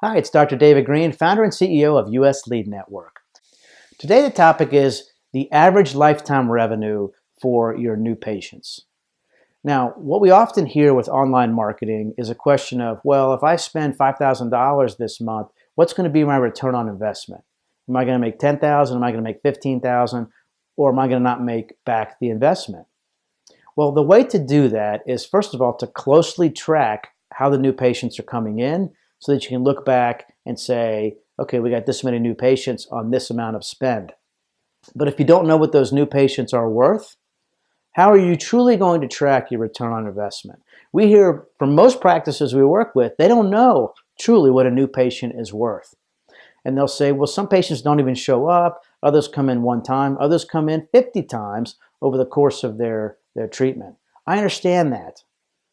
Hi, it's Dr. David Greene, founder and CEO of US Lead Network. Today the topic is the average lifetime revenue for your new patients. Now, what we often hear with online marketing is a question of, well, if I spend $5,000 this month, what's going to be my return on investment? Am I going to make $10,000? Am I going to make $15,000? Or am I going to not make back the investment? Well, the way to do that is, first of all, to closely track how the new patients are coming in so that you can look back and say, okay, we got this many new patients on this amount of spend. But if you don't know what those new patients are worth, how are you truly going to track your return on investment? We hear from most practices we work with, they don't know truly what a new patient is worth. And they'll say, well, some patients don't even show up, others come in one time, others come in 50 times over the course of their treatment. I understand that.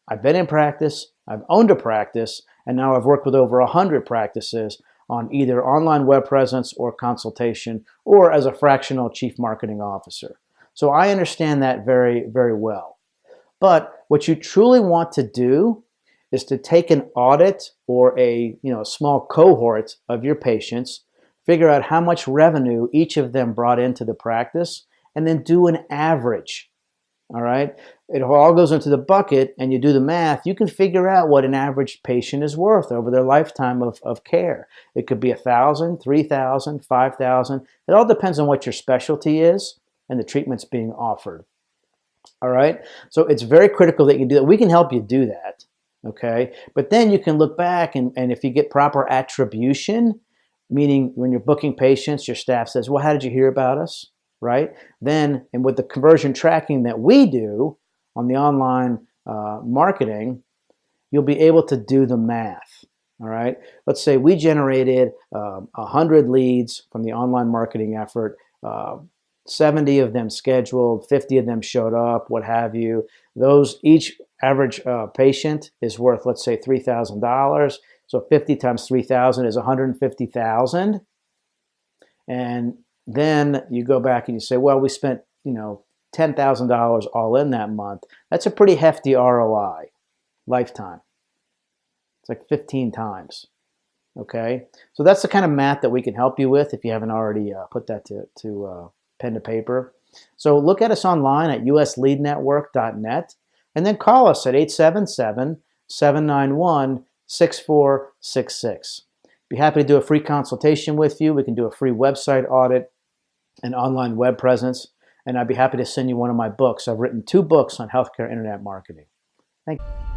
I've been in practice, I've owned a practice, and now I've worked with over 100 practices on either online web presence or consultation or as a fractional chief marketing officer. So I understand that very, very well. But what you truly want to do is to take an audit or a small cohort of your patients, figure out how much revenue each of them brought into the practice, and then do an average. All right, it all goes into the bucket and you do the math, you can figure out what an average patient is worth over their lifetime of care. It could be $1,000, $3,000, $5,000. It all depends on what your specialty is and the treatments being offered. All right, so it's very critical that you do that. We can help you do that, okay? But then you can look back and if you get proper attribution, meaning when you're booking patients, your staff says, well, how did you hear about us? Right? Then, and with the conversion tracking that we do on the online marketing, you'll be able to do the math. All right? Let's say we generated 100 leads from the online marketing effort, 70 of them scheduled, 50 of them showed up, what have you. Those, each average patient is worth, let's say, $3,000. So 50 times 3,000 is 150,000. And then you go back and you say, well, we spent, $10,000 all in that month. That's a pretty hefty ROI, lifetime. It's like 15 times, okay? So that's the kind of math that we can help you with if you haven't already put that to pen to paper. So look at us online at usleadnetwork.net and then call us at 877-791-6466. Be happy to do a free consultation with you. We can do a free website audit and online web presence, and I'd be happy to send you one of my books. I've written 2 books on healthcare internet marketing. Thank you.